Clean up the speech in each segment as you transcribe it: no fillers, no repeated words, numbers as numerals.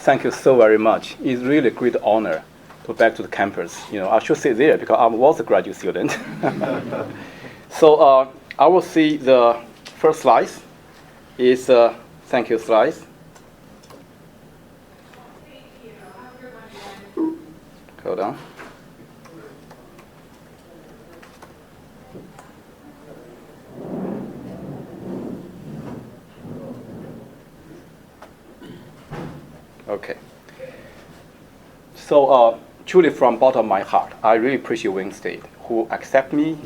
Thank you so very much. It's really a great honor to be back to the campus. I should say there because I was a graduate student. So I will see the first slide. Is thank you slides. Hold on. Okay. So truly from bottom of my heart, I really appreciate Wayne State, who accept me,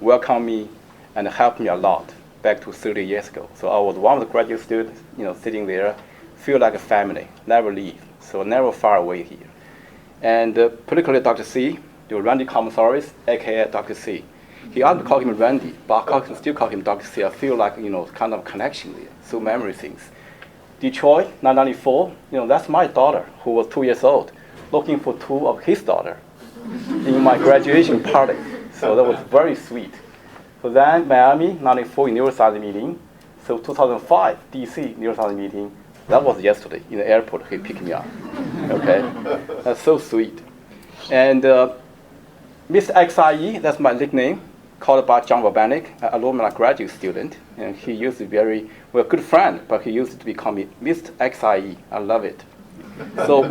welcome me, and helped me a lot back to 30 years ago. So I was one of the graduate students, sitting there, feel like a family, never leave, so never far away here. And particularly Dr. C, the Randy Commissaris, aka Dr. C. He asked me to call him Randy, but I still call him Dr. C. I feel like, kind of connection there, so memory things. Detroit, 1994, that's my daughter, who was 2 years old, looking for two of his daughter in my graduation party. So that was very sweet. So then Miami, 1994 neuroscience meeting. So 2005, DC neuroscience meeting. That was yesterday in the airport. He picked me up. Okay, that's so sweet. And Mr. XIE, that's my nickname, called by John Vabanik, an alumni graduate student. And he used to be a good friend, but he used to become Mr. XIE. I love it. So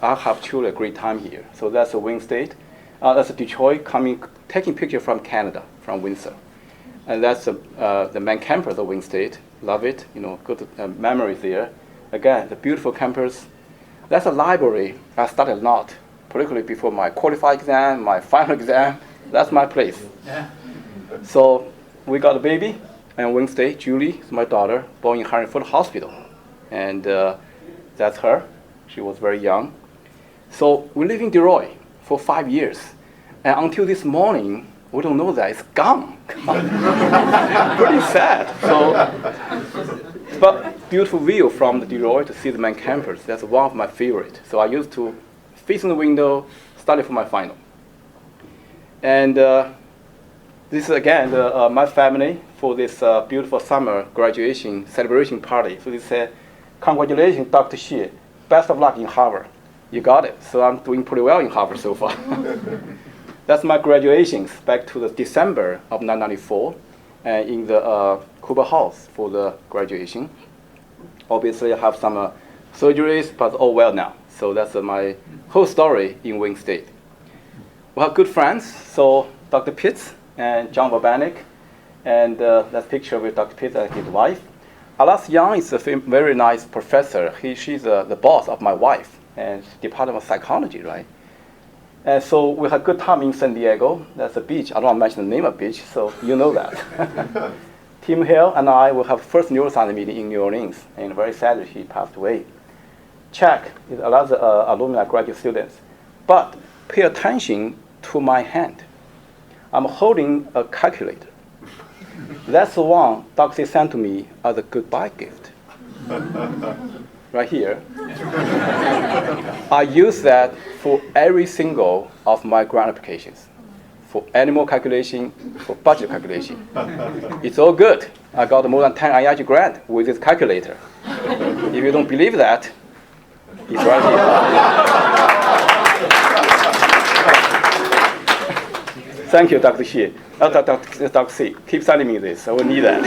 I have truly a great time here. So that's Wayne State. That's Detroit taking picture from Canada, from Windsor. And that's the main campus of Wayne State. Love it, good memories there. Again, the beautiful campus. That's a library I studied a lot, particularly before my qualified exam, my final exam. That's my place. Yeah. So we got a baby, and Wayne State, Julie, is my daughter, born in Harringford Hospital. And that's her. She was very young. So we live in Detroit for 5 years. And until this morning, we don't know that it's gone. Pretty sad. But beautiful view from the Detroit to see the main campus. That's one of my favorite. So I used to face in the window, study for my final. And this is again my family for this beautiful summer graduation celebration party. So they said, congratulations, Dr. Xie. Best of luck in Harvard. You got it. So I'm doing pretty well in Harvard so far. That's my graduations back to the December of 1994 in the Cooper House for the graduation. Obviously, I have some surgeries, but all well now. So that's my whole story in Wayne State. We have good friends. So Dr. Pitts and John Vabanik, and that's picture with Dr. Pitts and his wife. Alas Young is a very nice professor. She's the boss of my wife, and Department of Psychology, right? And so we had a good time in San Diego. That's a beach. I don't want to mention the name of the beach, so you know that. Tim Hill and I will have first neuroscience meeting in New Orleans, and very sadly he passed away. Chuck is another alumni graduate students. But pay attention to my hand. I'm holding a calculator. That's the one Dr. sent to me as a goodbye gift. Right here. I use that for every single of my grant applications. For animal calculation, for budget calculation. It's all good. I got more than 10 IIG grant with this calculator. If you don't believe that, it's right here. Thank you, Dr. Xie. Dr. C, keep sending me this. I will need that.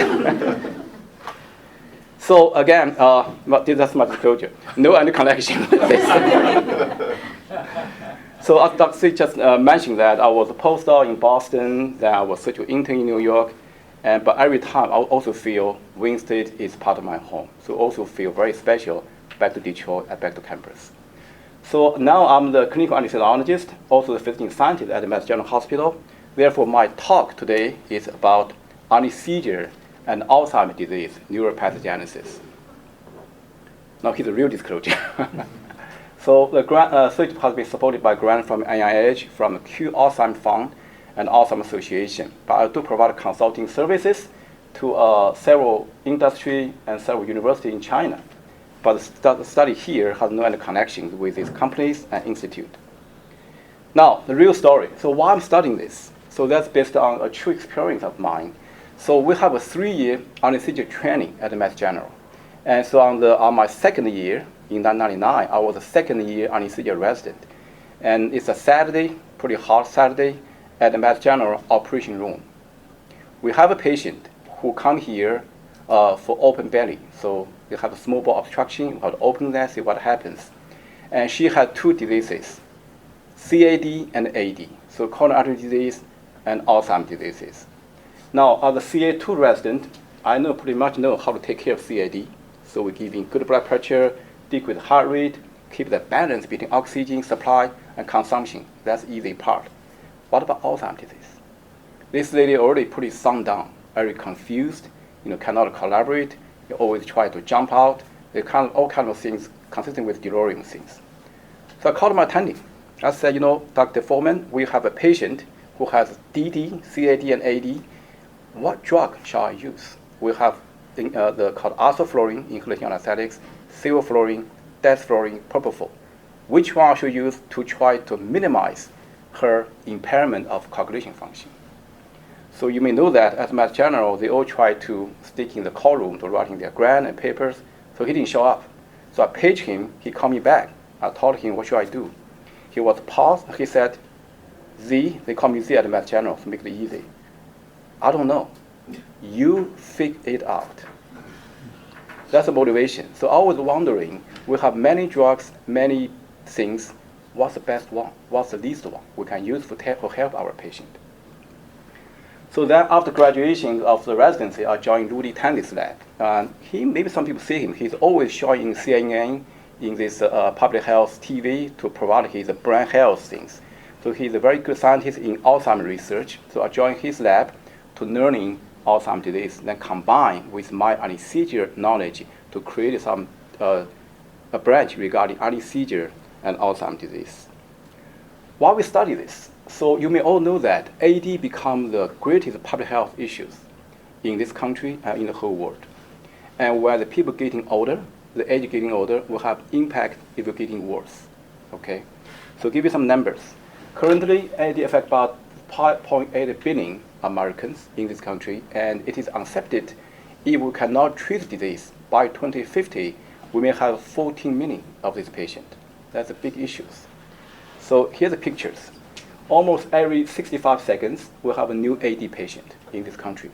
So again, that's my disclosure. No any connection with this. So as Dr. C just mentioned that I was a postdoc in Boston, then I was surgical intern in New York, but every time I also feel Wayne State is part of my home. So also feel very special back to Detroit and back to campus. So now I'm the clinical anesthesiologist, also the physician scientist at the Mass General Hospital. Therefore, my talk today is about anesthesia and Alzheimer's disease, neuropathogenesis. Now here's a real disclosure. So the grant surgery has been supported by grant from NIH, from the Q Alzheimer's Fund, and Alzheimer's Association. But I do provide consulting services to several industry and several universities in China. But the study here has no any connections with these companies and institute. Now, the real story. So why I'm studying this? So that's based on a true experience of mine. So we have a 3-year anesthesia training at the Mass General. And so on my second year, in 1999. I was a second-year anesthesia resident. And it's a Saturday, pretty hot Saturday, at the Mass General operation room. We have a patient who come here for open belly. So they have a small bowel obstruction, we have to open that, see what happens. And she had two diseases, CAD and AD, so coronary artery disease and Alzheimer's diseases. Now, as a CA2 resident, I pretty much know how to take care of CAD. So we give him good blood pressure, decrease heart rate, keep the balance between oxygen supply and consumption. That's the easy part. What about Alzheimer's disease? This lady already pretty sunk down, very confused, cannot collaborate. They always try to jump out. They all kinds of things consistent with delirium things. So I called my attending. I said, Dr. Foreman, we have a patient who has DD, CAD, and AD. What drug shall I use? We have called isoflurane, inhalation anesthetics, sevoflurane, desflurane, propofol. Which one I should use to try to minimize her impairment of coagulation function? So you may know that at Mass General, they all try to stick in the call room to writing their grant and papers. So he didn't show up. So I paged him. He called me back. I told him, what should I do? He was paused. He said, Z, they call me Z at Mass General to make it easy. I don't know. You figure it out. That's the motivation. So I was wondering, we have many drugs, many things. What's the best one? What's the least one we can use to help our patient? So then after graduation of the residency, I joined Rudy Tandy's lab. Maybe some people see him. He's always showing in CNN, in this public health TV to provide his brain health things. So he's a very good scientist in Alzheimer's research. So I joined his lab to learning Alzheimer's disease, then combine with my anesthesia knowledge to create some a branch regarding anesthesia and Alzheimer's disease. Why we study this? So you may all know that AD become the greatest public health issues in this country and in the whole world. And where the people getting older, the age getting older, will have impact if you're getting worse. Okay? So give you some numbers. Currently, AD affects about 5.8 billion Americans in this country, and it is accepted if we cannot treat the disease by 2050, we may have 14 million of these patients. That's a big issue. So here's the pictures. Almost every 65 seconds, we'll have a new AD patient in this country.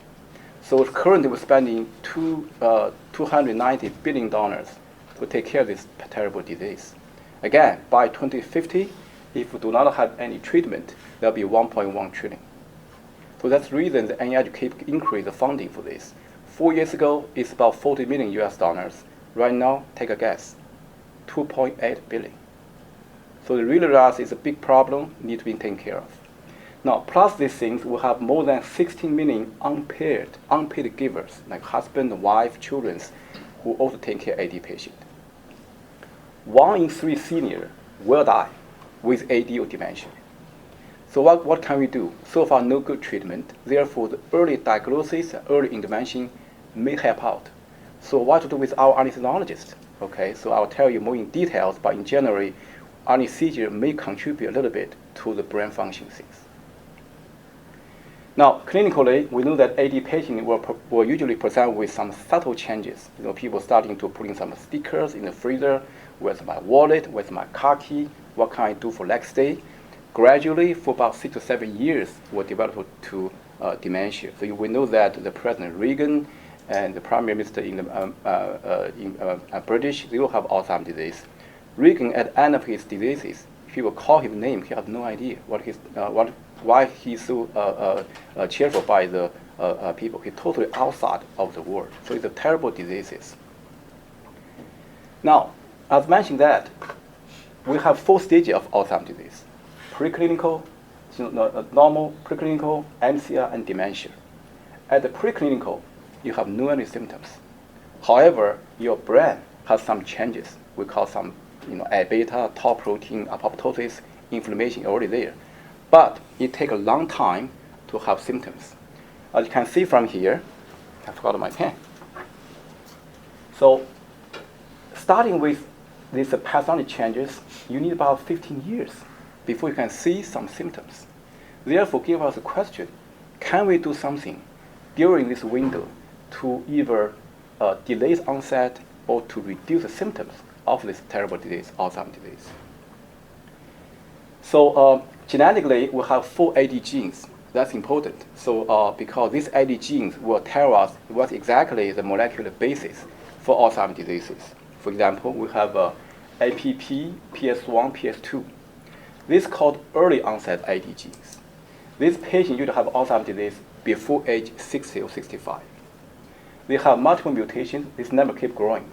So currently, we're spending $290 billion to take care of this terrible disease. Again, by 2050, if we do not have any treatment, there'll be 1.1 trillion. So that's the reason the NIH keep increase the funding for this. 4 years ago, it's about 40 million US dollars. Right now, take a guess, 2.8 billion. So the really realize it's a big problem, need to be taken care of. Now, plus these things, we have more than 16 million unpaid givers, like husband, wife, children, who also take care of AD patient. 1 in 3 seniors will die with AD or dementia. So what can we do? So far, no good treatment. Therefore, the early diagnosis and early intervention may help out. So what to do with our anesthesiologist? Okay, so I'll tell you more in details, but in general, anesthesia may contribute a little bit to the brain function things. Now, clinically, we know that AD patients will usually present with some subtle changes. People starting to put in some stickers in the freezer. Where's my wallet? Where's my car key? What can I do for next day? Gradually, for about 6 to 7 years, will develop to dementia. So we know that the President Reagan and the Prime Minister in British, they will have Alzheimer's disease. Reagan, at the end of his diseases, if you will call his name, he has no idea why he's so cheerful by the people. He's totally outside of the world. So it's a terrible diseases. Now, as mentioned that, we have 4 stages of Alzheimer's disease: preclinical, normal, preclinical, MCI, and dementia. At the preclinical, you have no any symptoms. However, your brain has some changes. We call some, A-beta, tau protein, apoptosis, inflammation already there. But it takes a long time to have symptoms. As you can see from here, I forgot my pen. So, starting with these pathologic changes, you need about 15 years before you can see some symptoms. Therefore, give us a question: can we do something during this window to either delay onset or to reduce the symptoms of this terrible disease, Alzheimer's disease. So genetically, we have 4 AD genes. That's important. So because these AD genes will tell us what exactly the molecular basis for Alzheimer's diseases. For example, we have APP, PS1, PS2. These are called early onset AD genes. These patients usually have Alzheimer's disease before age 60 or 65. They have multiple mutations. This number keeps growing.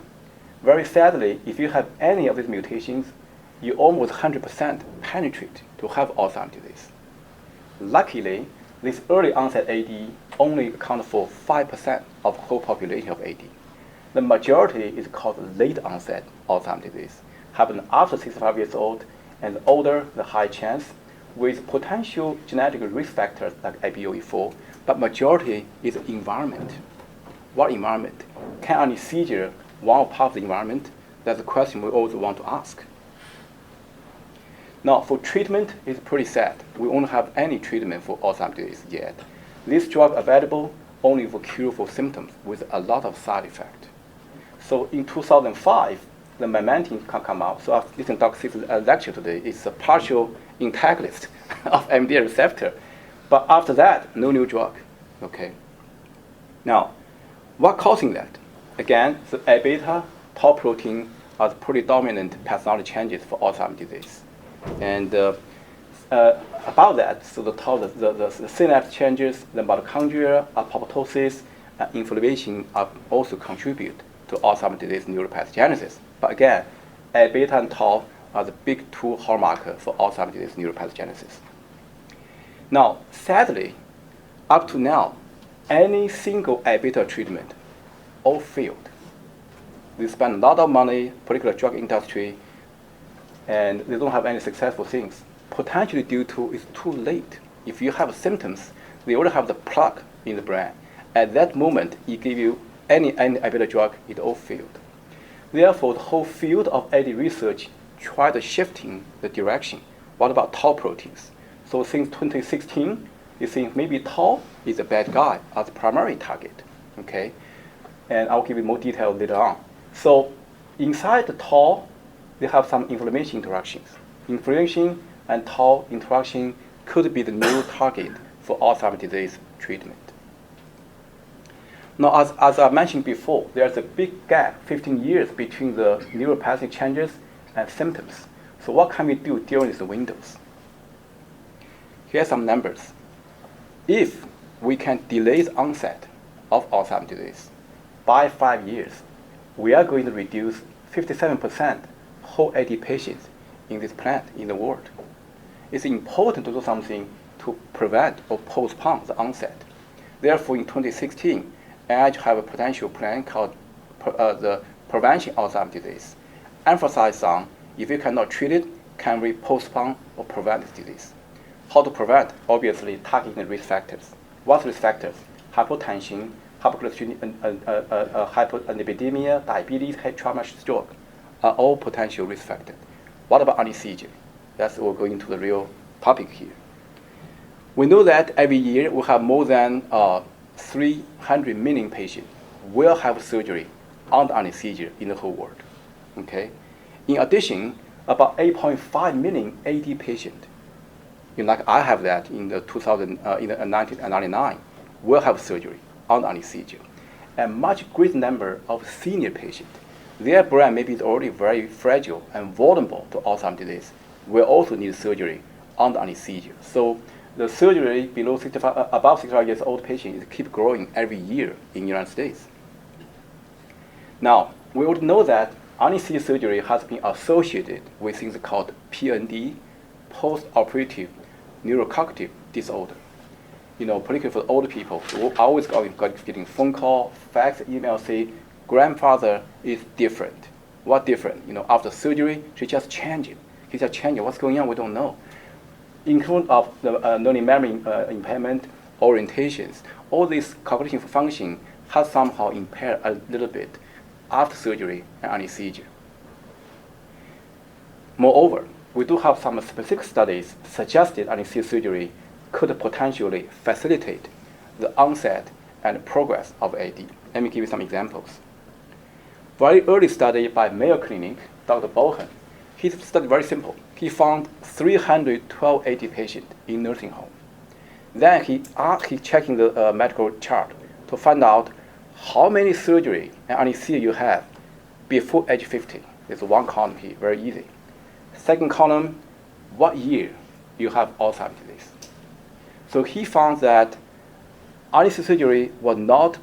Very sadly, if you have any of these mutations, you almost 100% penetrate to have Alzheimer's disease. Luckily, this early onset AD only accounts for 5% of the whole population of AD. The majority is called late onset Alzheimer's disease, happens after 65 years old, and the older, the high chance, with potential genetic risk factors like APOE4, but majority is environment. What environment? Can anesthesia one part of the environment? That's a question we always want to ask. Now, for treatment, it's pretty sad. We don't have any treatment for Alzheimer's disease yet. This drug available only for cure for symptoms with a lot of side effects. So in 2005, the momentum can come out. So I've listened to Dr. Xie's lecture today. It's a partial antagonist of MDA receptor. But after that, no new drug. Okay. Now, what causing that? Again, the A-beta, tau protein are the pretty dominant pathology changes for Alzheimer's disease. And about that, so the tau, the synapse changes, the mitochondria, apoptosis, inflammation also contribute to Alzheimer's disease neuropathogenesis. But again, A-beta and tau are the big two hallmarkers for Alzheimer's disease neuropathogenesis. Now, sadly, up to now, any single A-beta treatment all failed. They spend a lot of money, particularly drug industry, and they don't have any successful things. Potentially due to it's too late. If you have symptoms, they already have the plaque in the brain. At that moment, you give you any A-beta drug, it all failed. Therefore, the whole field of AD research tried shifting the direction. What about tau proteins? So since 2016, you think maybe tau is a bad guy as primary target. Okay, and I'll give you more detail later on. So inside the tau, they have some inflammation interactions. Inflammation and tau interaction could be the new target for Alzheimer's disease treatment. Now, as I mentioned before, there's a big gap, 15 years, between the neuropathic changes and symptoms. So what can we do during these windows? Here are some numbers. If we can delay the onset of Alzheimer's disease by 5 years, we are going to reduce 57% whole AD patients in this planet, in the world. It's important to do something to prevent or postpone the onset. Therefore, in 2016, I have a potential plan called the Prevention of Alzheimer's Disease. Emphasize on, if you cannot treat it, can we postpone or prevent this disease? How to prevent? Obviously, targeting the risk factors. What risk factors? Hypertension, hyperlipidemia, diabetes, head trauma, stroke are all potential risk factors. What about anesthesia? That's we're going to the real topic here. We know that every year we have more than 300 million patients will have surgery under anesthesia in the whole world. Okay. In addition, about 8.5 million AD patients, like I have that in the 1999, will have surgery under anesthesia. A much greater number of senior patients, their brain maybe is already very fragile and vulnerable to Alzheimer's disease, will also need surgery under anesthesia. So the surgery below 65, above 65 years old patients keep growing every year in the United States. Now, we would know that anesthesia surgery has been associated with things called PND, post-operative neurocognitive disorder. Particularly for older people, who always getting phone call, fax, email, say, grandfather is different. What different? After surgery, she just changing. He's just changing. What's going on? We don't know. Include of the learning memory impairment, orientations, all this cognitive function has somehow impaired a little bit after surgery and anesthesia. Moreover, we do have some specific studies suggested anesthesia surgery could potentially facilitate the onset and progress of AD. Let me give you some examples. Very early study by Mayo Clinic Dr. Bohan. His study very simple. He found 312 AD patients in nursing home. Then he checking the medical chart to find out how many surgery and anesthesia you have before age 50. There's one column here, very easy. Second column, what year you have Alzheimer's disease. So he found that anesthesia surgery will not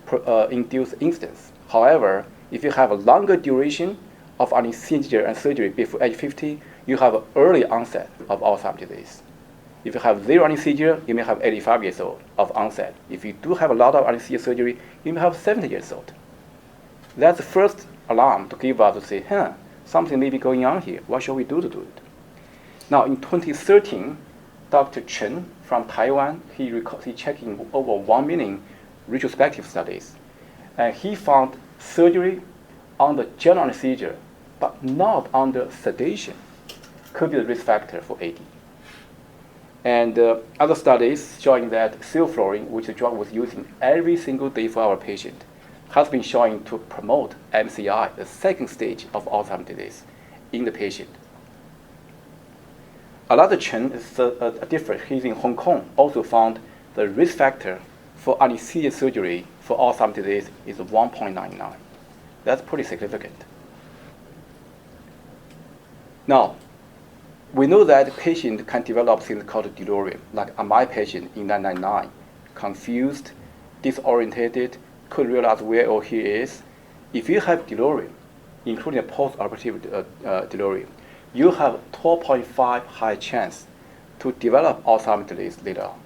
induce incidence. However, if you have a longer duration of anesthesia and surgery before age 50, you have an early onset of Alzheimer's disease. If you have zero anesthesia, you may have 85 years old of onset. If you do have a lot of anesthesia surgery, you may have 70 years old. That's the first alarm to give us to say, something may be going on here. What shall we do to do it? Now, in 2013, Dr. Chen from Taiwan, he checking over 1 million retrospective studies. And he found surgery under general anesthesia, but not under sedation, could be the risk factor for AD. And other studies showing that sevoflurane, which the drug was using every single day for our patient, has been shown to promote MCI, the second stage of Alzheimer's disease, in the patient. Another Chen is different. He's in Hong Kong, also found the risk factor for anesthesia surgery for Alzheimer's disease is 1.99. That's pretty significant. Now, we know that patient can develop things called delirium, like my patient in 1999, confused, disorientated, couldn't realize where or he is. If you have delirium, including a post-operative delirium, you have 12.5 high chance to develop Alzheimer's disease later on.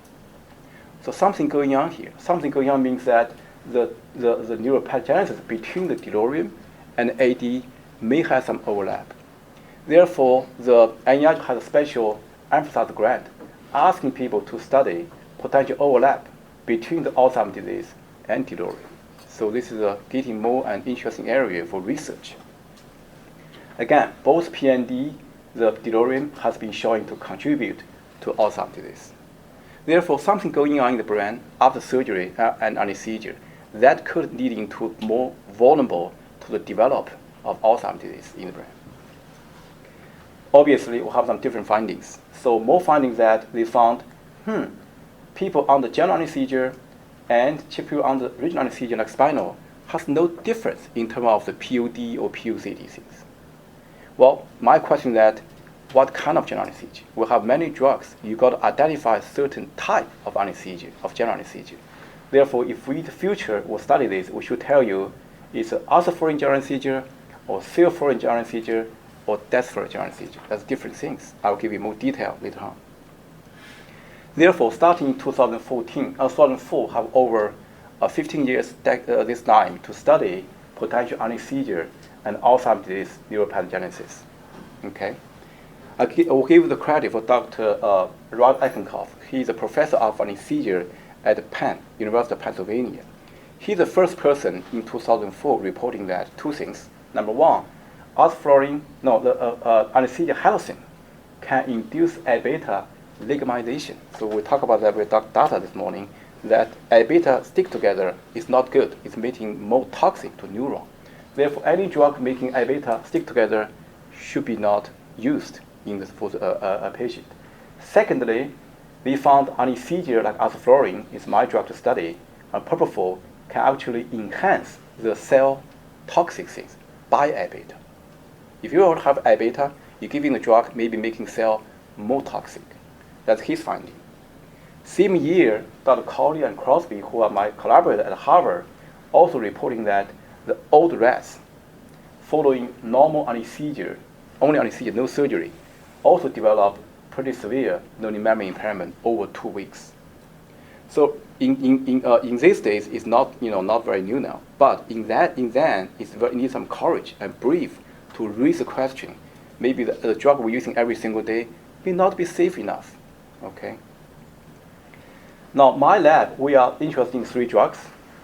So something going on here. Something going on means that the neuropathogenesis between the delirium and AD may have some overlap. Therefore, the NIH has a special emphasis grant asking people to study potential overlap between the Alzheimer's disease and delirium. So this is getting more an interesting area for research. Again, both PND, the delirium, has been shown to contribute to Alzheimer's disease. Therefore, something going on in the brain after surgery and anesthesia that could lead into more vulnerable to the development of Alzheimer's disease in the brain. Obviously, we have some different findings. So more findings that they found, people under general anesthesia and people under regional anesthesia like spinal has no difference in terms of the POD or POC disease. Well, my question is that what kind of general anesthesia? We have many drugs. You got to identify a certain type of anesthesia, of general anesthesia. Therefore, if we in the future will study this, we should tell you it's alpha-foreign general anesthesia or sevoflurane general anesthesia or desflurane general anesthesia. That's different things. I'll give you more detail later on. Therefore, starting in 2004, have over 15 years this time to study potential anesthesia and Alzheimer's disease neuropathogenesis. Okay, I will give the credit for Dr. Rod Eichenkoff. He's a professor of anesthesia at Penn, University of Pennsylvania. He's the first person in 2004 reporting that two things. Number one, anesthesia halocin can induce A-beta ligamization. So we talk about that with Dr. Data this morning, that A-beta stick together is not good. It's making more toxic to neuron. Therefore, any drug making A-beta stick together should be not used in this for a patient. Secondly, we found anesthesia like alpha-fluorine is my drug to study, and propofol can actually enhance the cell toxic things by A-beta. If you don't have A-beta, you're giving the drug maybe making cell more toxic. That's his finding. Same year, Dr. Cawley and Crosby, who are my collaborators at Harvard, also reporting that the old rats following normal anesthesia, only anesthesia, no surgery, also develop pretty severe learning memory impairment over 2 weeks. So in these days, it's not not very new now. But in then, it needs some courage and brief to raise the question. Maybe the drug we're using every single day may not be safe enough. Okay. Now, my lab, we are interested in 3 drugs: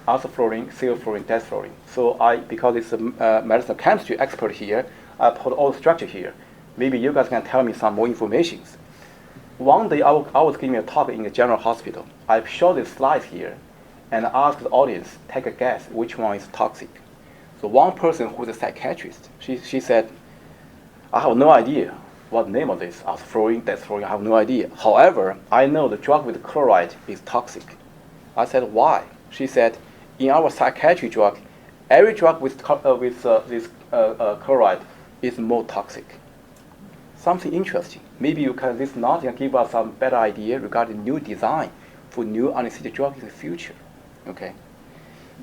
alpha-fluorine, sevoflurane, desflurane. So because it's a medicinal chemistry expert here, I put all the structure here. Maybe you guys can tell me some more information. One day, I was giving a talk in a general hospital. I showed the slides here and asked the audience, take a guess which one is toxic. So one person who is a psychiatrist, she said, I have no idea what the name of this, aspirin, desflorin, I have no idea. However, I know the drug with chloride is toxic. I said, why? She said, in our psychiatry drug, every drug with this chloride is more toxic. Something interesting. Maybe you can, this knowledge can give us some better idea regarding new design for new anesthesia drugs in the future. Okay.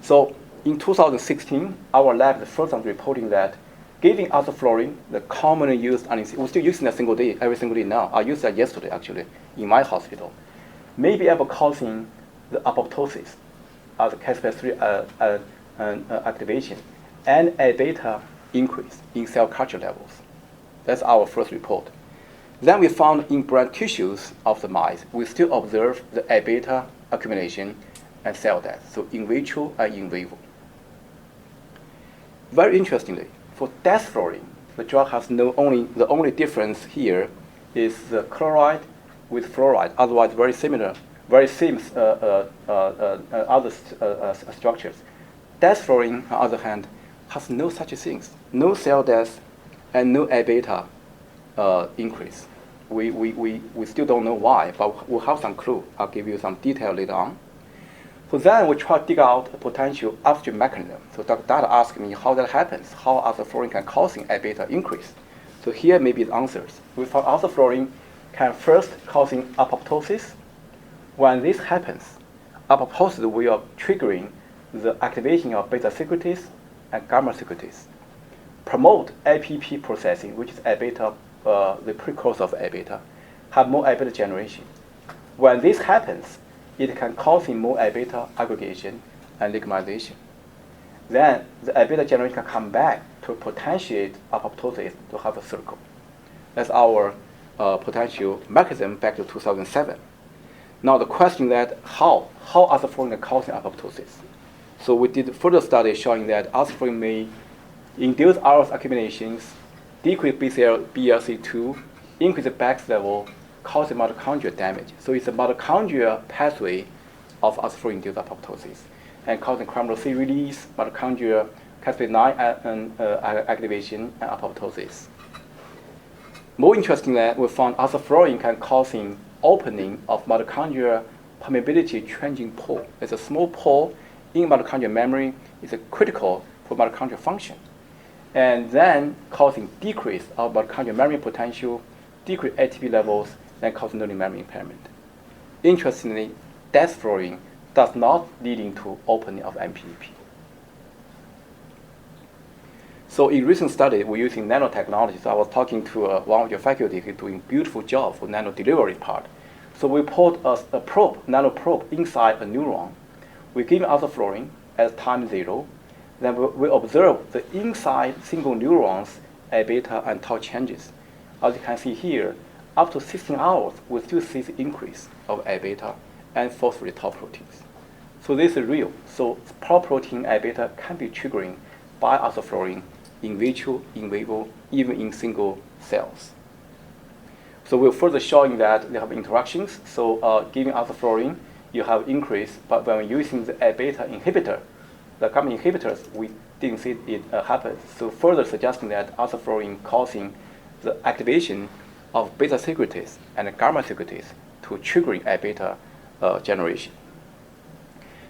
So in 2016, our lab is the first one reporting that giving aspirin, the commonly used anesthesia, we're still using that every single day now. I used that yesterday actually in my hospital. May be able causing the apoptosis of the caspase-3 activation and a beta increase in cell culture levels. That's our first report. Then we found in brain tissues of the mice, we still observe the A beta accumulation and cell death, so in vitro and in vivo. Very interestingly, for desflorin, the drug has the only difference here is the chloride with fluoride, otherwise very similar, very same other structures. Desflorin, on the other hand, has no such things, no cell death and no A beta increase. We still don't know why, but we'll have some clue. I'll give you some detail later on. So then we try to dig out a potential upstream mechanism. So Dr. Data asked me how that happens, how aspirin can cause A beta increase. So here may be the answers. We found aspirin can first causing apoptosis. When this happens, apoptosis will triggering the activation of beta secretase and gamma secretase, promote APP processing, which is A beta, the precursor of A beta, have more A beta generation. When this happens, it can cause more A beta aggregation and ligamization. Then the A beta generation can come back to potentiate apoptosis to have a circle. That's our potential mechanism back to 2007. Now the question that how aspirin is causing apoptosis. So we did further studies showing that aspirin may induce RS accumulations, decrease BRC2, increase the Bax level, cause mitochondrial damage. So it's a mitochondrial pathway of aspirin-induced apoptosis and causing chromatin C release, mitochondrial caspase-9 activation, and apoptosis. More interesting that we found aspirin can causing opening of mitochondrial permeability changing pore. It's a small pore in mitochondrial memory. It's critical for mitochondrial function. And then causing decrease of mitochondrial memory potential, decrease ATP levels, and causing learning memory impairment. Interestingly, desflorin does not leading to opening of MPEP. So in recent study, we're using nanotechnology. So I was talking to one of your faculty who's doing beautiful job for nano delivery part. So we put a probe, nano probe inside a neuron. We give aspirin at time 0. Then we observe the inside single neurons, A beta and tau changes. As you can see here, up to 16 hours, we still see the increase of A beta and phosphorate tau proteins. So this is real. So tau protein A beta can be triggering by aspirin in vitro, in vivo, even in single cells. So we're further showing that they have interactions. So giving aspirin, you have increase, but when using the A beta inhibitor, the gamma inhibitors, we didn't see it happen. So further suggesting that aspirin causing the activation of beta secretase and gamma secretase to triggering A beta generation.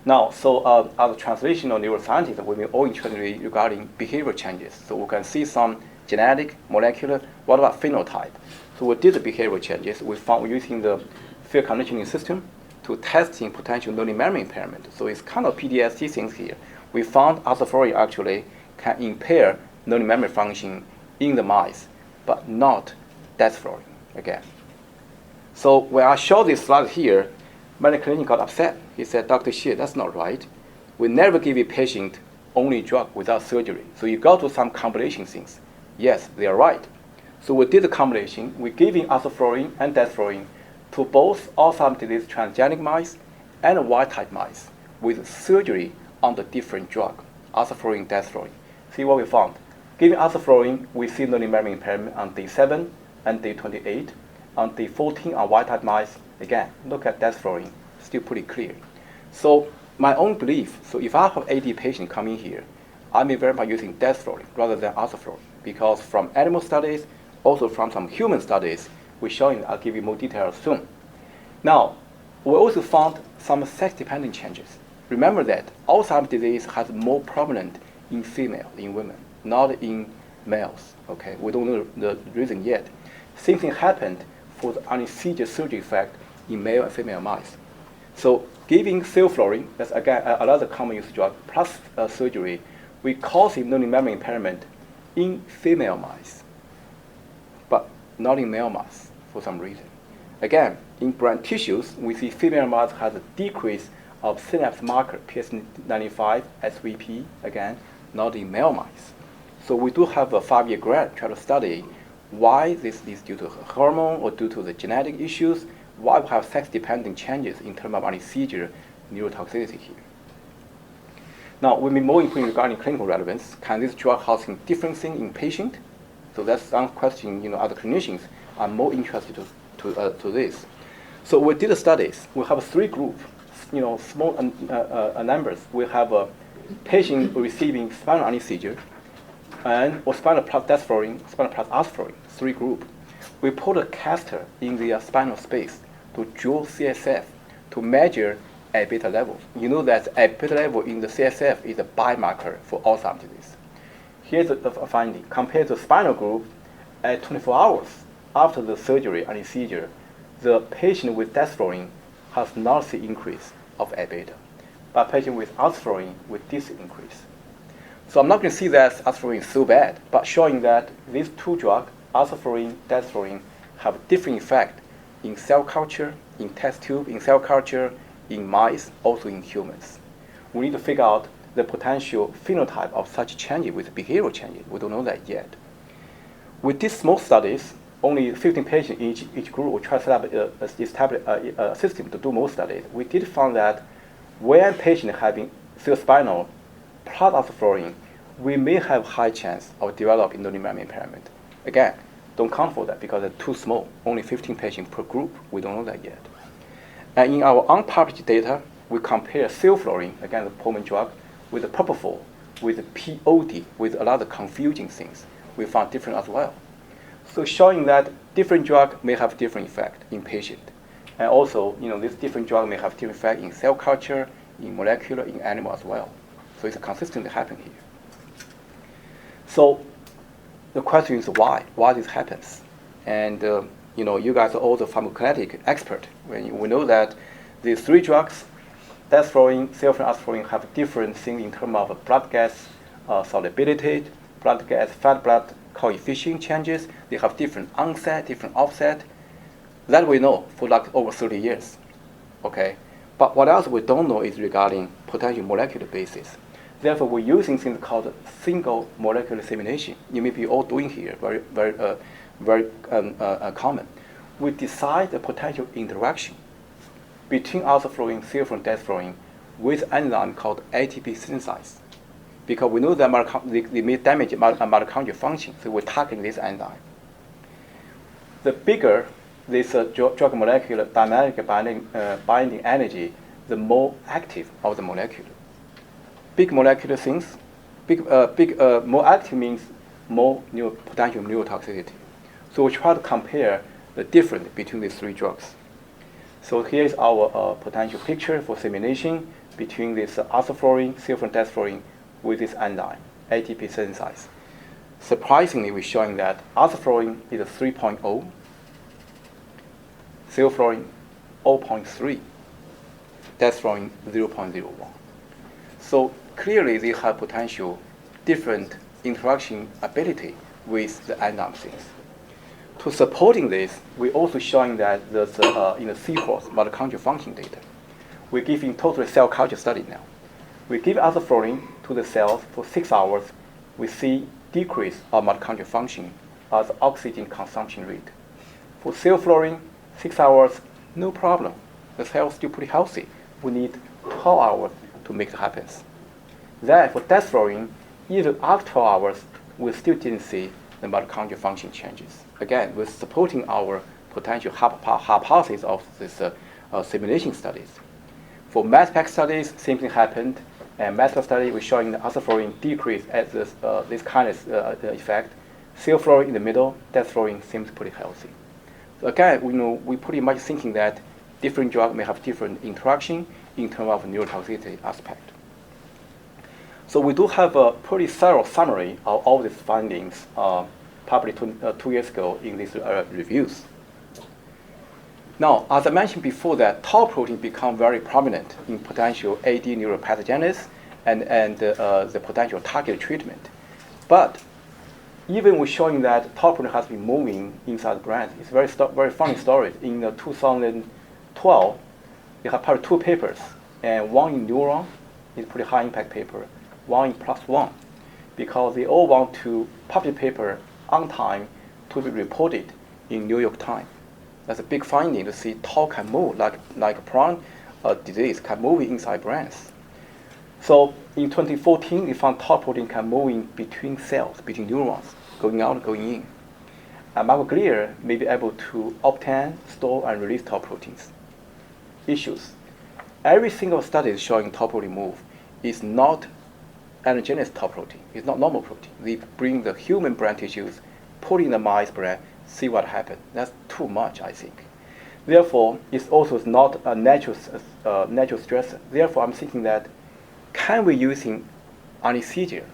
Now, so as a translational neuroscientist, we've been all interested regarding behavior changes. So we can see some genetic, molecular, what about phenotype? So we did the behavioral changes. We found using the field conditioning system to testing potential learning memory impairment. So it's kind of PDST things here. We found aspirin actually can impair learning memory function in the mice, but not desflorin again. So when I show this slide here, my clinician got upset. He said, Dr. Xie, that's not right. We never give a patient only drug without surgery. So you go to some combination things. Yes, they are right. So we did the combination. We're giving aspirin and desflorin to both Alzheimer's disease transgenic mice and wild-type mice with surgery on the different drug, aspirin, desflorin. See what we found. Giving aspirin, we see learning memory impairment on day 7 and day 28. On day 14 on wild-type mice, again, look at desflorin, still pretty clear. So my own belief, so if I have AD patient coming here, I may very much using desflorin rather than aspirin, because from animal studies, also from some human studies, we're showing, I'll give you more details soon. Now, we also found some sex-dependent changes. Remember that Alzheimer's disease has more prominent in female, in women, not in males. Okay, we don't know the reason yet. Same thing happened for the anesthesia surgery effect in male and female mice. So giving sevoflurane, that's again another common use drug, plus surgery, we cause learning memory impairment in female mice, but not in male mice for some reason. Again, in brain tissues, we see female mice has a decrease of synapse marker, PS95, SVP, again, not in male mice. So we do have a 5-year grant trying to study why this is due to hormone or due to the genetic issues, why we have sex-dependent changes in terms of anesthesia neurotoxicity here. Now, we may more important regarding clinical relevance. Can this drug cause different things in patient? So that's some question, other clinicians are more interested to this. So we did studies. We have 3 groups, small numbers. We have a patient receiving spinal anesthesia or spinal plus desflurane, spinal plus aspirin, 3 groups. We put a catheter in the spinal space to draw CSF to measure A-beta levels. You know that A-beta level in the CSF is a biomarker for Alzheimer's disease. Here's a finding. Compared to the spinal group, at 24 hours after the surgery anesthesia, the patient with desflurane has not seen increase of A-beta, but patient with aspirin with this increase. So I'm not going to see that aspirin is so bad, but showing that these 2 drugs, aspirin, desflurane, have different effect in cell culture, in test tube, in cell culture, in mice, also in humans. We need to figure out the potential phenotype of such changes with behavioral changes. We don't know that yet. With these small studies, only 15 patients in each group, we try to establish a system to do more studies. We did find that when patients having cerebrospinal plus aspirin, we may have high chance of developing learning memory impairment. Again, don't count for that because it's too small. Only 15 patients per group. We don't know that yet. And in our unpublished data, we compare sevoflurane, again the Pullman drug, with the propofol, with the POD, with a lot of confusing things. We found different as well. So showing that different drug may have different effect in patient. And also, this different drug may have different effect in cell culture, in molecular, in animal as well. So it's consistently happening here. So the question is why this happens. And you guys are all the pharmacokinetic expert. We know that these 3 drugs, desflurane, sevoflurane, aspirin, have different things in terms of blood gas solubility, blood gas fat blood coefficient changes. They have different onset, different offset. That we know for over 30 years. Okay, but what else we don't know is regarding potential molecular basis. Therefore, we're using things called single molecular simulation. You may be all doing here, very common. We decide the potential interaction between aspirin, sevoflurane, desflurane with an enzyme called ATP synthase, because we know that they may damage mitochondrial function, so we're targeting this enzyme. The bigger this drug molecular dynamic binding energy, the more active of the molecule. Big molecular things, more active means more potential neurotoxicity. So we try to compare the difference between these 3 drugs. So here's our potential picture for simulation between this aspirin, sevoflurane, desflurane with this enzyme, ATP synthase. Surprisingly, we're showing that aspirin is a 3.0, sevoflurane 0.3, desflurane 0.01. So clearly they have potential different interaction ability with the enzyme things. To supporting this, we're also showing that there's in the C4 mitochondrial function data. We're giving totally cell culture study now. We give aspirin to the cells for 6 hours. We see decrease of mitochondrial function as oxygen consumption rate. For sevoflurane, 6 hours, no problem. The cell is still pretty healthy. We need 12 hours to make it happen. Then for desflurane, even after 12 hours, we still didn't see the mitochondrial function changes. Again, we're supporting our potential hypothesis of this simulation studies. For mass spec studies, same thing happened. And mass spec study, we're showing the aspirin decrease at this kind of effect. cell flooring in the middle, that flooring seems pretty healthy. So again, we pretty much thinking that different drugs may have different interaction in terms of neurotoxicity aspect. So we do have a pretty thorough summary of all these findings published 2 years ago in these reviews. Now, as I mentioned before, that tau protein become very prominent in potential AD neuropathogenesis and the potential targeted treatment. But even with showing that tau protein has been moving inside the brain, it's very funny story. In 2012, they have published 2 papers, and one in Neuron, is a pretty high impact paper, one in PLOS-ONE, because they all want to publish paper on time to be reported in New York Times. That's a big finding to see tau can move like a prone disease can move inside brains. So in 2014, we found tau protein can move in between cells, between neurons, going out, going in. And microglia may be able to obtain, store, and release tau proteins. Issues. Every single study showing tau protein move is not endogenous tau protein. It's not normal protein. They bring the human brain tissues, put in the mice brain, see what happens. That's too much, I think. Therefore, it's also not a natural stressor. Therefore, I'm thinking that can we using anesthesia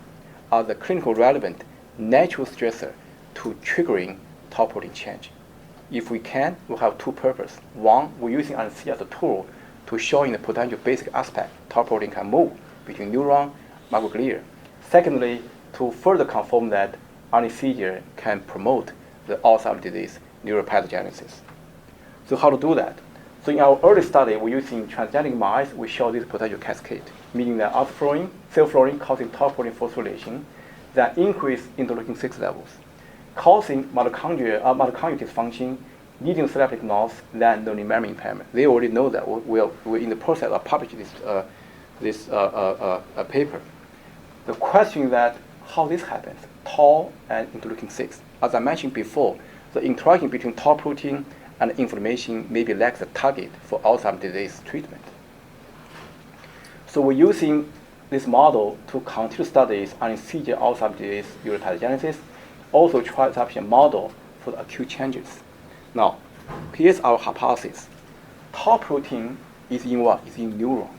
as a clinical relevant natural stressor to triggering tau protein change? If we can, we'll have 2 purposes. One, we're using anesthesia as a tool to showing the potential basic aspect tau protein can move between neuron, microglia. Secondly, to further confirm that anesthesia can promote the Alzheimer's disease neuropathogenesis. So how to do that? So in our early study, we're using transgenic mice. We show this potential cascade, meaning that after flooring, cell flooring causing tau protein phosphorylation that increase interleukin-6 levels, causing mitochondrial dysfunction, leading to synaptic loss, then learning memory impairment. They already know that. We're in the process of publishing this paper. The question is that how this happens, tau and interleukin-6. As I mentioned before, the interaction between tau protein and inflammation maybe lacks a target for Alzheimer's disease treatment. So we're using this model to continue studies anesthesia Alzheimer's disease neuropathogenesis, also try such a model for the acute changes. Now, here's our hypothesis. Tau protein is in what? Is in neuron.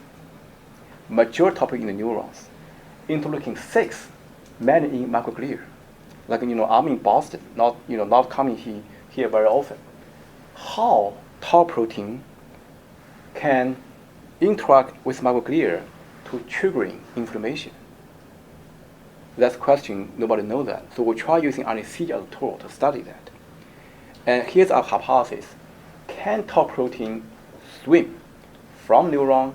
Major tau protein in the neurons. Interleukin-6, many in microglia. Like, I'm in Boston, not coming here very often. How tau protein can interact with microglia to triggering inflammation? That's a question, nobody knows that. So we try using anesthesia as a tool to study that. And here's our hypothesis. Can tau protein swim from neuron,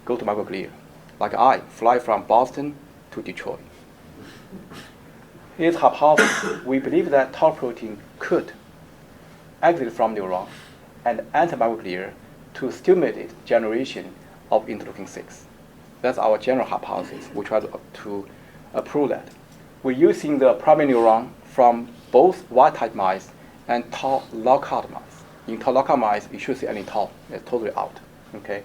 go to microglia? Like I fly from Boston to Detroit. Here's hypothesis. We believe that tau protein could exit from neuron and enter microglia to stimulate generation of interleukin-6. That's our general hypothesis. We try to prove that. We're using the primary neuron from both wild-type mice and tau knockout mice. In tau knockout mice, you should see any tau. It's totally out. Okay.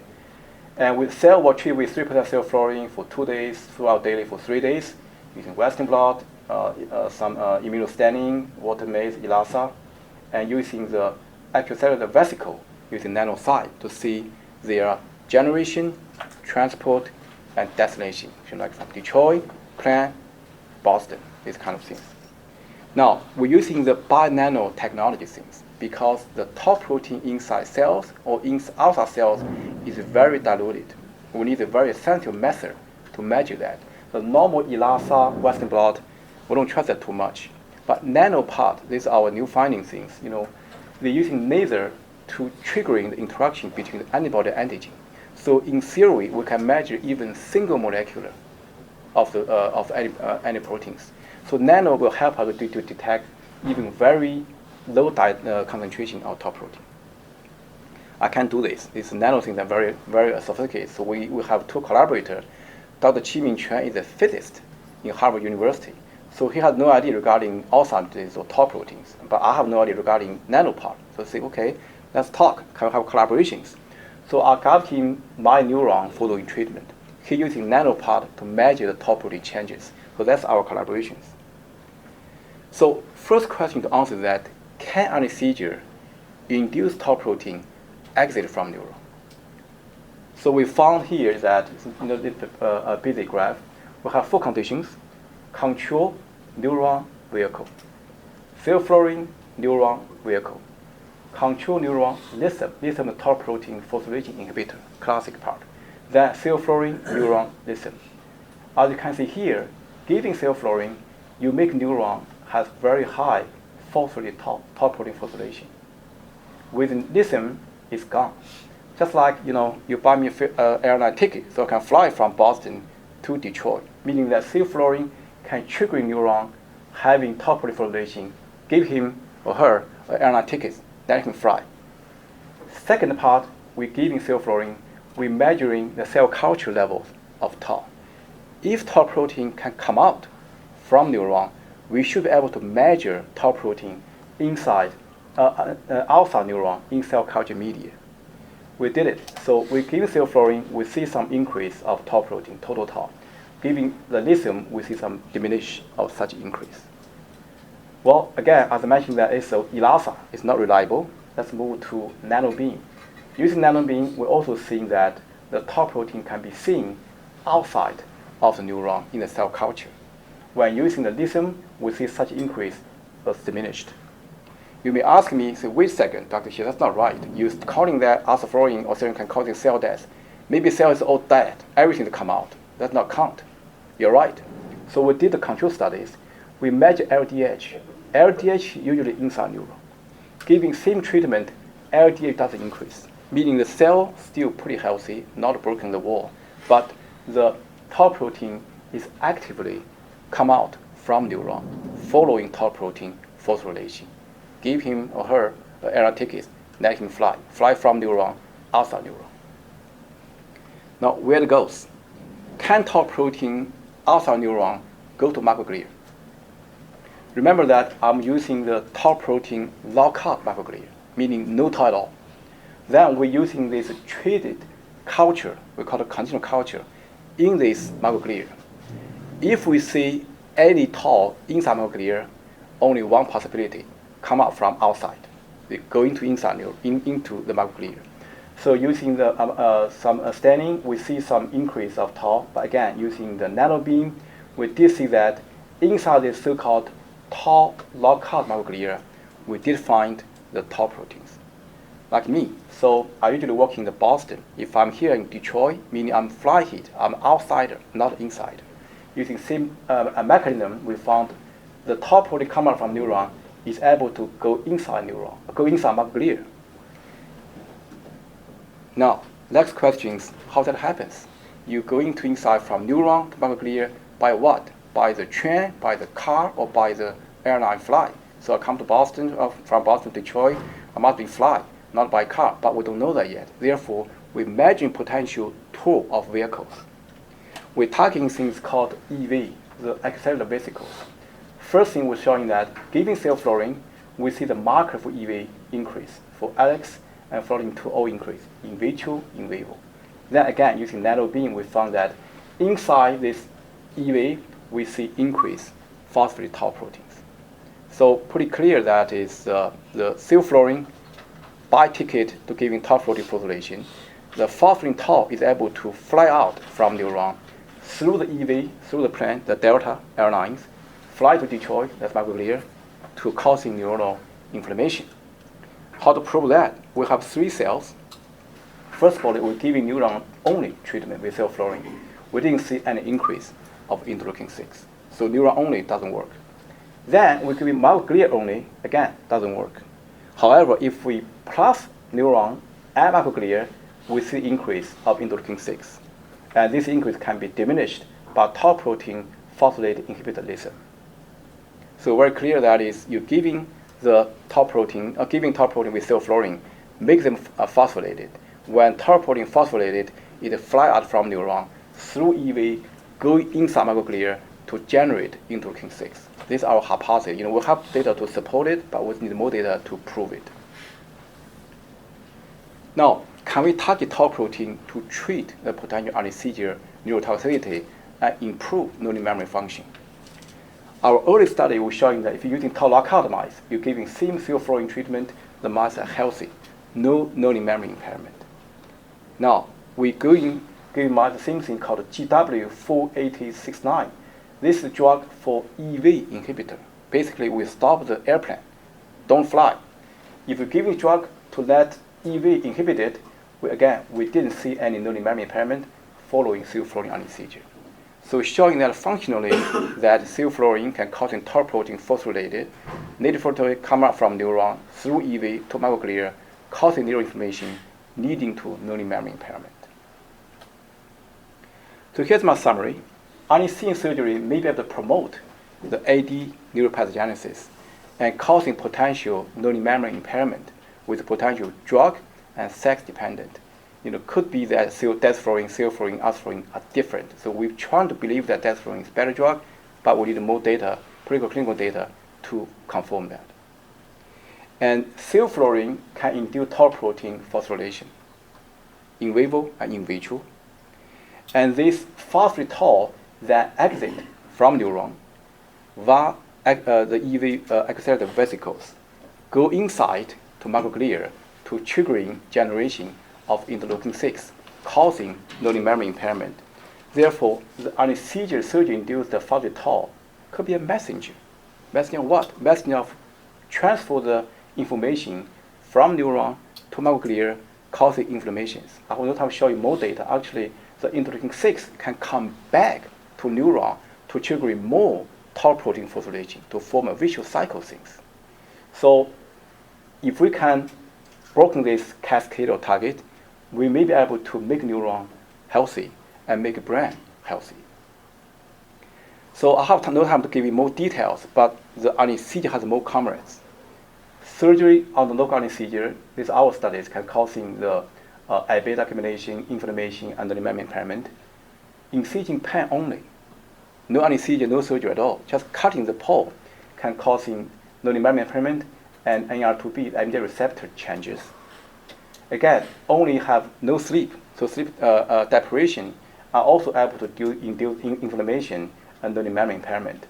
And with cell, we'll treat with 3% cell flooring for 2 days, throughout daily for 3 days, using Western blot, some immunostaining, water maze, ELISA, and using the extracellular vesicle using nanosite to see their generation, transport, and destination. Like from Detroit, Clan, Boston, these kind of things. Now, we're using the bi-nano technology things because the tau protein inside cells or outside cells is very diluted. We need a very sensitive method to measure that. The normal ELISA, Western blot, we don't trust that too much. But nano part, these are our new finding things. They're using laser to triggering the interaction between the antibody and antigen. So in theory, we can measure even single molecular of any proteins. So nano will help us to detect even very low concentration of tau protein. I can't do this. These nano things are very, very sophisticated. So we have 2 collaborators. Dr. Qiming Quan is a physicist in Harvard University. So he has no idea regarding Alzheimer's disease or tau proteins, but I have no idea regarding nano part. So say, okay, let's talk. Can we have collaborations? So I gave him my neuron following treatment. He using nano part to measure the tau protein changes. So that's our collaborations. So first question to answer is that, can anesthesia induce tau protein exit from neuron? So we found here that in a busy graph, we have 4 conditions: control, neuron, vehicle; self-flowing, neuron, vehicle; control neuron, lithium the tau protein phosphorylation inhibitor, classic part; then self-flowing, neuron, lithium. As you can see here, giving self-flowing, you make neuron has very high phosphorylated tau protein phosphorylation. With lithium, it's gone. Just like, you buy me an airline ticket, so I can fly from Boston to Detroit, meaning that self-flowing can trigger a neuron having tau protein phosphorylation, give him or her an airline ticket, then he can fly. Second part, we're giving self-flowing, we're measuring the cell culture levels of tau. If tau protein can come out from neuron, we should be able to measure tau protein inside, outside neuron in cell culture media. We did it. So we give self-flowing, we see some increase of tau protein, total tau. Giving the lithium, we see some diminish of such increase. Well, again, as I mentioned, that ELISA is not reliable. Let's move to nanobeam. Using nanobeam, we're also seeing that the tau protein can be seen outside of the neuron in the cell culture. When using the lithium, we see such increase was diminished. You may ask me, say, wait a second, Dr. Xie, that's not right. You're calling that alpha-flowing or serum can cause cell death. Maybe cell is all dead, everything to come out. That's not count. You're right. So we did the control studies. We measure LDH. LDH usually inside neuron. Giving same treatment, LDH doesn't increase, meaning the cell still pretty healthy, not broken the wall, but the tau protein is actively come out from neuron following tau protein phosphorylation. Give him or her an airline ticket, let him fly from neuron, outside neuron. Now, where it goes? Can tau protein outside neuron go to microglia? Remember that I'm using the tau protein lockout microglia, meaning no tau at all. Then we're using this treated culture, we call it conditional culture, in this microglia. If we see any tau inside microglia, only one possibility: come out from outside. They go into inside into the microglia. So using the some staining, we see some increase of tau. But again, using the nanobeam, we did see that inside the so-called tau lockout microglia, we did find the tau proteins. Like me, so I usually work in the Boston. If I'm here in Detroit, meaning I'm fly hit, I'm outsider, not insider. Using same mechanism, we found the tau protein coming from neuron is able to go inside neuron, go inside microglia. Now, next question is how that happens. You go into inside from neuron to microglia by what? By the train, by the car, or by the airline flight. So I come to Boston, from Boston to Detroit, I must be fly, not by car, but we don't know that yet. Therefore, we imagine potential tour of vehicles. We're targeting things called EV, the extracellular vesicles. First thing we're showing that giving self-flowing, we see the marker for EV increase for Alex and fluorine 2O increase in vitro, in vivo. Then again, using nanobeam, we found that inside this EV, we see increase phosphorylated tau proteins. So pretty clear that is the self-flowing buy ticket to giving tau protein phosphorylation. The phosphorylated tau is able to fly out from neuron through the EV, through the plane, the Delta Airlines, fly to Detroit, that's microglia, to causing neuronal inflammation. How to prove that? We have 3 cells. First of all, we're giving neuron only treatment with self-flowing. We didn't see any increase of interleukin 6. So neuron only doesn't work. Then we're giving microglia only, again, doesn't work. However, if we plus neuron and microglia, we see increase of interleukin 6. And this increase can be diminished by tau protein phosphorylated inhibitor lithium. So very clear that is you're giving the tau protein, giving tau protein with self-flowing, make them phosphorylated. When tau protein phosphorylated, it fly out from neuron through EV, go inside microglia to generate interleukin 6. This is our hypothesis. We have data to support it, but we need more data to prove it. Now, can we target tau protein to treat the potential anesthesia neurotoxicity and improve neural memory function? Our early study was showing that if you're using tau lockout mice, you're giving same sevoflurane treatment, the mice are healthy, no learning memory impairment. Now, we giving mice the same thing called GW48069. This is a drug for EV inhibitor. Basically, we stop the airplane, don't fly. If you give a drug to let EV inhibit it, we didn't see any learning memory impairment following sevoflurane anesthesia. So showing that functionally that sevoflurane can cause tau protein phosphorylated, native protein come up from neuron through EV to microglia, causing neuroinflammation, leading to learning memory impairment. So here's my summary. Anesthesia surgery may be able to promote the AD neuropathogenesis and causing potential learning memory impairment with potential drug and sex dependent. Could be that desflurane, sevoflurane, azflurane are different. So we're trying to believe that desflurane is a better drug, but we need more data, clinical data, to confirm that. And sevoflurane can induce tau protein phosphorylation in vivo and in vitro. And this phosphorylate tau that exit from neuron via the EV accelerated vesicles go inside to microglia to triggering generation of interleukin-6, causing learning memory impairment. Therefore, the anesthesia surgery-induced phosphorylate tau could be a messenger. Messenger of what? Messenger of transfer the information from neuron to microglia, causing inflammations. I will not show you more data. Actually, the interleukin-6 can come back to neuron to trigger more tau protein phosphorylation to form a vicious cycle things. So if we can broken this cascade or target, we may be able to make neuron healthy and make brain healthy. So I have no time to give you more details, but the anesthesia has more comrades. Surgery on the local anesthesia, these our studies, can causing the A-beta accumulation, inflammation, and the memory impairment. Incision pain only. No anesthesia, no surgery at all. Just cutting the pole can causing learning memory impairment and NR2B, MJ receptor changes. Again, only have no sleep. So sleep deprivation are also able to induce inflammation and learning memory impairment.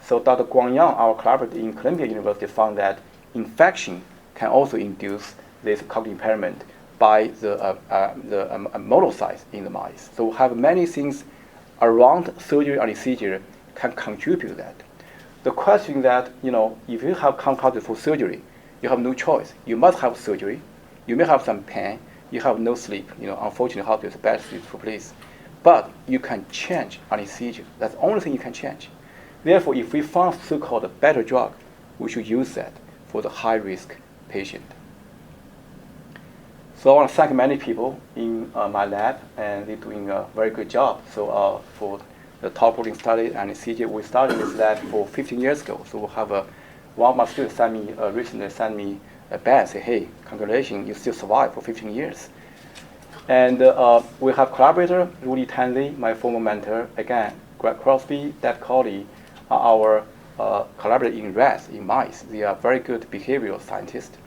So Dr. Guang Yang, our collaborator in Columbia University, found that infection can also induce this cognitive impairment by the monocytes in the mice. So we have many things around surgery anesthesia can contribute to that. The question that, if you have consulted for surgery, you have no choice. You must have surgery. You may have some pain. You have no sleep. Unfortunately, hospital is a bad sleep place. But you can change anesthesia. That's the only thing you can change. Therefore, if we found so-called better drug, we should use that for the high-risk patient. So I want to thank many people in my lab, and they're doing a very good job. So for the tau protein study anesthesia, we started this lab for 15 years ago. So we have one of my students recently sent me a badge, say, hey, congratulations, you still survived for 15 years. And we have collaborator, Rudy Tanzi, my former mentor, again, Greg Crosby, Deb Colley, are our collaborator in rats, in mice. They are very good behavioral scientists.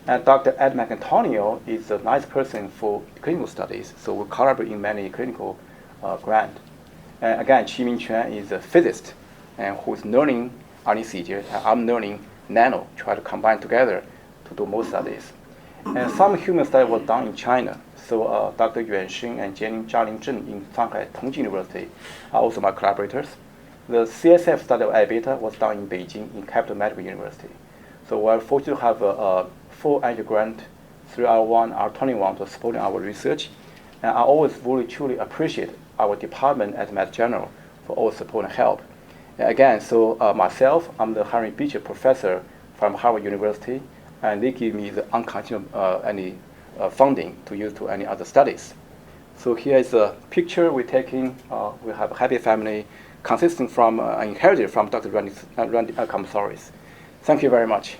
And Dr. Ed McAntonio is a nice person for clinical studies, so we collaborate in many clinical grants. And again, Qiming Quan is a physicist and who is learning anesthesia, and I'm learning nano, try to combine together to do more studies. And some human study was done in China. So Dr. Yuan Sheng and Jialin Zheng in Shanghai Tongji University are also my collaborators. The CSF study of A-beta was done in Beijing in Capital Medical University. So we're fortunate to have a full annual grant through R1, R21 to supporting our research. And I always really truly appreciate our department at Mass General for all support and help. And again, so myself, I'm the Henry Beecher professor from Harvard University, and they give me the unconditional any funding to use to any other studies. So here is a picture we're taking. We have a happy family consisting from inherited from Dr. Randy Kamsaris. Thank you very much.